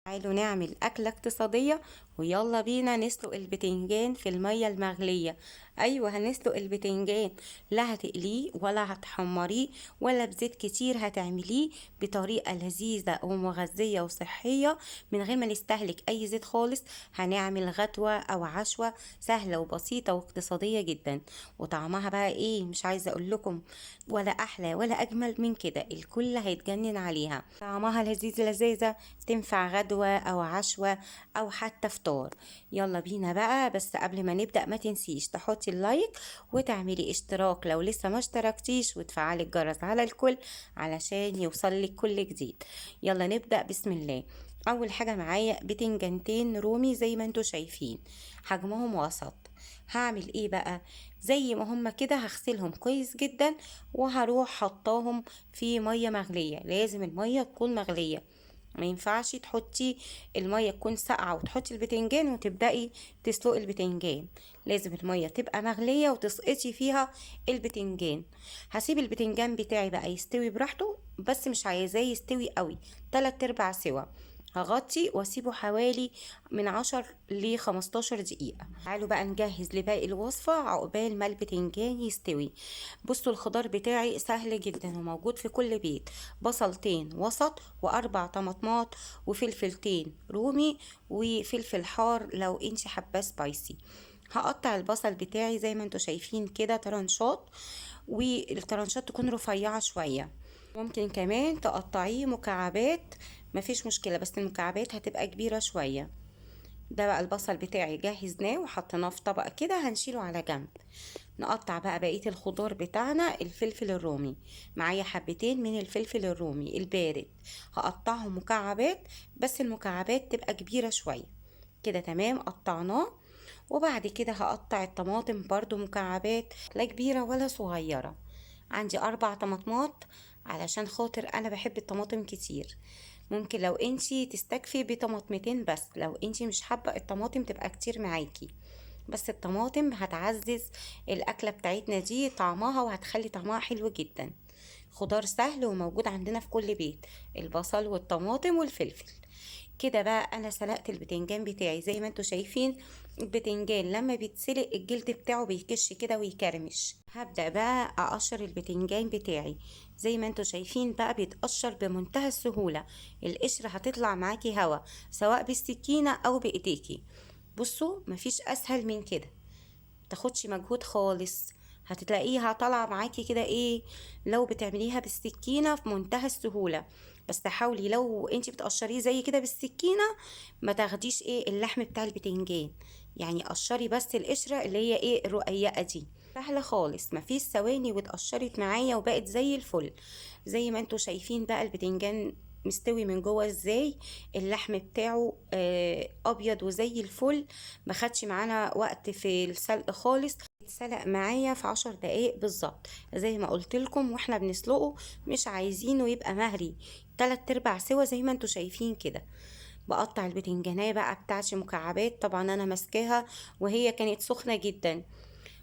تعالوا نعمل أكلة اقتصادية، ويلا بينا نسلق البتنجان في المية المغلية. أيوة، هنسلق البتنجان، لا هتقليه ولا هتحمريه ولا بزيت كتير، هتعمليه بطريقة لذيذة ومغذية وصحية من غير ما نستهلك أي زيت خالص. هنعمل غدوة أو عشوة سهلة وبسيطة واقتصادية جدا، وطعمها بقى إيه مش عايزة أقول لكم، ولا أحلى ولا أجمل من كده. الكل هيتجنن عليها، طعمها لذيذ لذيذة، تنفع غدوة أو عشوة أو حتى فطار. يلا بينا بقى، بس قبل ما نبدأ ما تنسيش تحطي اللايك وتعملي اشتراك لو لسه ما اشتركتيش، وتفعلي الجرس على الكل علشان يوصلك كل جديد. يلا نبدأ بسم الله. أول حاجة معايا بتنجانتين رومي زي ما انتوا شايفين، حجمهم وسط. هعمل ايه بقى؟ زي ما هما كده هغسلهم كويس جدا، وهروح حطاهم في مية مغلية. لازم المية تكون مغلية، ما ينفعش تحطي المية تكون ساقعة وتحطي البتنجان وتبدأي تسلقي البتنجان. لازم المية تبقى مغلية وتسقطي فيها البتنجان. هسيب البتنجان بتاعي بقى يستوي براحته، بس مش عايزاه يستوي قوي، 3/4 سوا. هغطي واسيبه حوالي من 10 ل 15 دقيقة. تعالوا بقى نجهز لباقي الوصفة عقبال ما البتنجان يستوي. بصوا الخضار بتاعي سهل جدا وموجود في كل بيت: بصلتين وسط، واربع طماطمات، وفلفلتين رومي، وفلفل حار لو انت حابه سبايسي. هقطع البصل بتاعي زي ما انتوا شايفين كده طرنشات، والطرنشات تكون رفيعة شوية. ممكن كمان تقطعيه مكعبات، مفيش مشكلة، بس المكعبات هتبقى كبيرة شوية. ده بقى البصل بتاعي جهزناه وحطيناه في طبق كده، هنشيله على جنب. نقطع بقى بقية الخضار بتاعنا. الفلفل الرومي معايا حبتين من الفلفل الرومي البارد، هقطعهم مكعبات، بس المكعبات تبقى كبيرة شوية كده. تمام، قطعناه. وبعد كده هقطع الطماطم برضو مكعبات، لا كبيرة ولا صغيرة. عندي 4 طماطمات علشان خاطر انا بحب الطماطم كتير. ممكن لو انتي تستكفي بطماطمتين بس، لو انتي مش حابة الطماطم تبقى كتير معاكي، بس الطماطم هتعزز الأكلة بتاعتنا دي طعمها، وهتخلي طعمها حلو جدا. خضار سهل وموجود عندنا في كل بيت: البصل والطماطم والفلفل. كده بقى انا سلقت البتنجان بتاعي زي ما انتوا شايفين. البتنجان لما بيتسلق الجلد بتاعه بيكش كده ويكرمش. هبدأ بقى اقشر البتنجان بتاعي زي ما انتوا شايفين بقى، بيتقشر بمنتهى السهولة. القشرة هتطلع معاكي هوا، سواء بالسكينة او بايديكي. بصوا مفيش اسهل من كده، تاخدش مجهود خالص، هتلاقيها طالعة معاكي كده ايه. لو بتعمليها بالسكينة في منتهى السهولة، بس حاولي لو انتي بتقشريه زي كده بالسكينة ما تاخديش ايه اللحم بتاع البتنجان. يعني قشري بس القشرة اللي هي ايه الرقيقة دي، سهلة خالص، مفيش ثواني واتقشرت معايا وبقت زي الفل. زي ما انتوا شايفين بقى البتنجان مستوي من جوه ازاي، اللحم بتاعه ابيض وزي الفل. ما خدش معانا وقت في السلق خالص، اتسلق معايا في 10 دقايق بالظبط. زي ما قلت لكم واحنا بنسلقه، مش عايزينه يبقى مهري، 3/4 سوا زي ما انتوا شايفين كده. بقطع البتنجانية بقى بتاعتي مكعبات، طبعا انا ماسكاها وهي كانت سخنة جدا،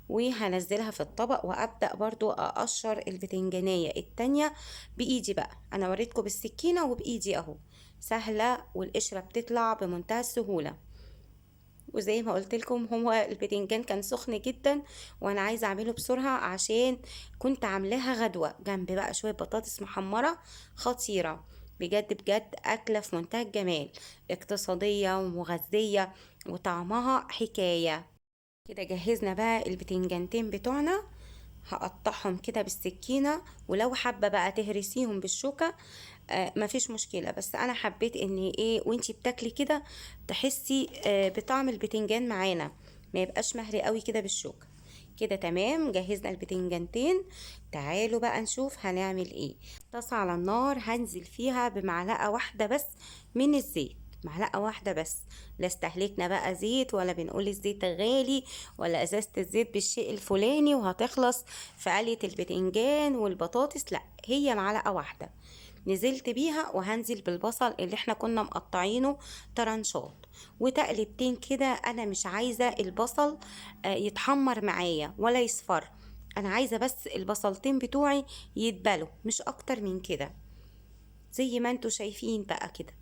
وهنزلها في الطبق. وابدأ برضو اقشر البتنجانية التانية بايدي بقى. انا وريتكم بالسكينة وبايدي اهو، سهلة والقشرة بتطلع بمنتهى السهولة. وزي ما قلت لكم هو البتنجان كان سخن جدا، وانا عايزه اعمله بسرعه عشان كنت عاملاها غدوه جنب بقى شويه بطاطس محمره خطيره. بجد بجد اكله في منتهى الجمال، اقتصاديه ومغذيه وطعمها حكايه. كده جهزنا بقى البتنجانتين بتوعنا، هقطعهم كده بالسكينة. ولو حابة بقى تهرسيهم بالشوكة مفيش مشكلة، بس انا حبيت ان ايه وانتي بتاكلي كده تحسي بطعم البتنجان معانا، ما يبقاش مهري قوي كده بالشوكة. كده تمام، جهزنا البتنجانتين. تعالوا بقى نشوف هنعمل ايه. طاسة على النار هنزل فيها بمعلقة واحدة بس من الزيت، معلقة واحدة بس. لا استهلكنا بقى زيت، ولا بنقول الزيت غالي، ولا ازازة الزيت بالشيء الفلاني وهتخلص في قلية البتنجان والبطاطس. لا، هي معلقة واحدة نزلت بيها، وهنزل بالبصل اللي احنا كنا مقطعينه طرنشات، وتقلبتين كده. انا مش عايزة البصل يتحمر معايا ولا يصفر، انا عايزة بس البصلتين بتوعي يتبلوا، مش اكتر من كده. زي ما انتوا شايفين بقى كده.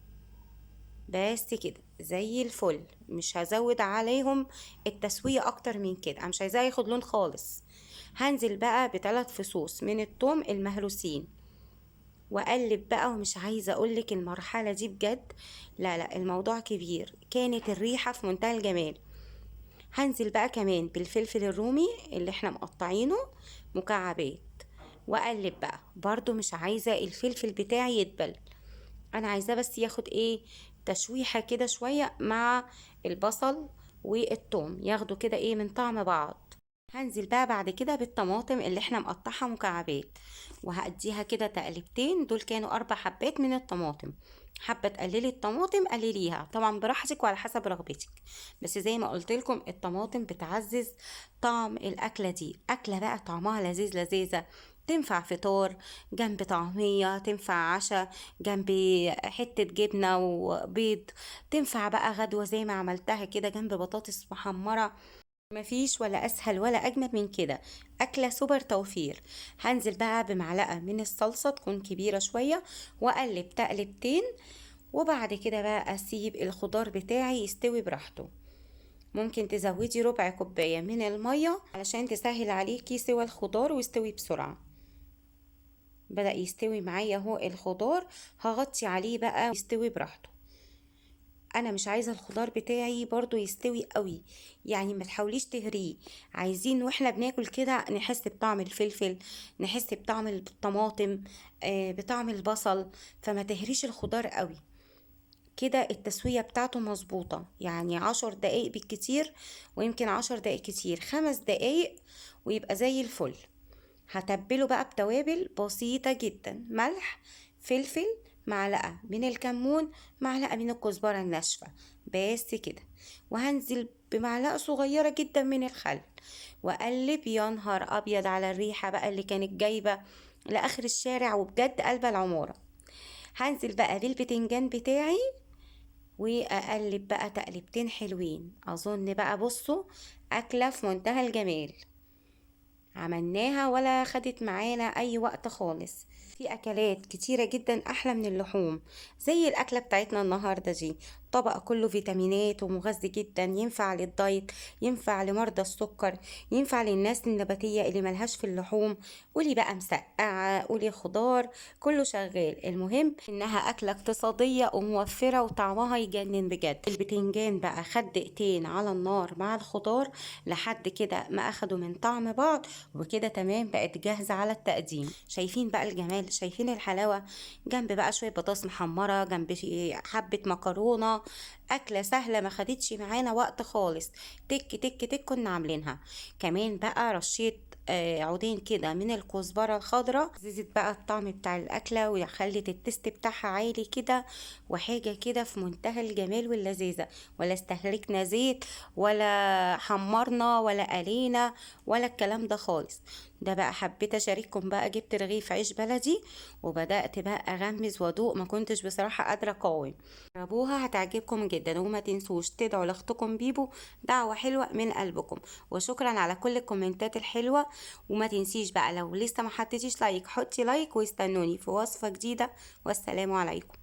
بس كده زي الفل. مش هزود عليهم التسوية اكتر من كده، انا مش عايزاه ياخد لون خالص. هنزل بقى ب3 فصوص من الثوم المهروسين واقلب بقى. ومش عايزه اقولك المرحله دي بجد، لا لا الموضوع كبير، كانت الريحه في منتهى الجمال. هنزل بقى كمان بالفلفل الرومي اللي احنا مقطعينه مكعبات، واقلب بقى. برضو مش عايزه الفلفل بتاعي يدبل، انا عايزاه بس ياخد ايه، تشويحه كده شويه مع البصل والثوم، ياخدوا كده ايه من طعم بعض. هنزل بقى بعد كده بالطماطم اللي احنا مقطعها مكعبات، وهأديها كده تقلبتين. دول كانوا 4 حبات من الطماطم. حابة تقللي الطماطم قلليها طبعا براحتك وعلى حسب رغبتك، بس زي ما قلت لكم الطماطم بتعزز طعم الأكلة دي. أكلة بقى طعمها لذيذ لذيذة، تنفع فطار جنب طعمية، تنفع عشاء جنب حتة جبنة وبيض، تنفع بقى غدوة زي ما عملتها كده جنب بطاطس محمرة. مفيش ولا اسهل ولا اجمل من كده، اكله سوبر توفير. هنزل بقى بمعلقه من الصلصه تكون كبيره شويه، واقلب تقلبتين. وبعد كده بقى اسيب الخضار بتاعي يستوي براحته. ممكن تزودي ربع كوبايه من الميه علشان تسهل عليكي سوى الخضار ويستوي بسرعه. بدأ يستوي معايا اهو الخضار، هغطي عليه بقى يستوي براحته. انا مش عايزه الخضار بتاعي برضو يستوي قوي، يعني ما تحاوليش تهريه. عايزين واحنا بناكل كده نحس بطعم الفلفل، نحس بطعم الطماطم، بطعم البصل. فما تهريش الخضار قوي كده. التسوية بتاعته مظبوطة، يعني 10 دقايق بالكتير، ويمكن 10 دقايق كتير، 5 دقايق ويبقى زي الفل. هتبله بقى بتوابل بسيطة جدا، ملح، فلفل، معلقة من الكمون، معلقة من الكزبرة الناشفة، بس كده. وهنزل بمعلقة صغيرة جدا من الخل، وأقلب. يا نهار أبيض على الريحة بقى اللي كانت جايبة لآخر الشارع، وبجد قلب العمارة. هنزل بقى بالبتنجان بتاعي، وأقلب بقى تقلبتين حلوين. أظن بقى بصوا أكلة في منتهى الجمال عملناها ولا خدت معانا اي وقت خالص. في اكلات كتيرة جدا احلى من اللحوم، زي الاكلة بتاعتنا النهاردة دي. طبق كله فيتامينات ومغذي جدا، ينفع للدايت، ينفع لمرضى السكر، ينفع للناس النباتية اللي ملهاش في اللحوم. قولي بقى مسقعة، قولي خضار، كله شغال. المهم انها اكلة اقتصادية وموفرة وطعمها يجنن بجد. البتنجان بقى خد دقيقتين على النار مع الخضار لحد كده ما اخدوا من طعم بعض، وكده تمام بقت جاهزة على التقديم. شايفين بقى الجمال، شايفين الحلاوة، جنب بقى شوية بطاطس محمرة، جنب حبة مكرونة. أكلة سهلة ما خدتش معانا وقت خالص، تك تك تك كنا عاملينها. كمان بقى رشيت عودين كده من الكزبرة الخضراء، زيزت بقى الطعم بتاع الأكلة وخلت التست بتاعها عالي كده، وحاجة كده في منتهى الجمال واللذيذة. ولا استهلكنا زيت، ولا حمرنا، ولا قلينا، ولا الكلام ده خالص. ده بقى حبيت اشارككم بقى، جبت رغيف عيش بلدي وبدأت بقى اغمز وادوق، ما كنتش بصراحة قادرة اقاوم. جربوها هتعجبكم جدا، وما تنسوش تدعوا لاختكم بيبو دعوة حلوة من قلبكم. وشكرا على كل الكومنتات الحلوة. وما تنسيش بقى لو لسه ما حطيتيش لايك، حطي لايك، واستنوني في وصفة جديدة. والسلام عليكم.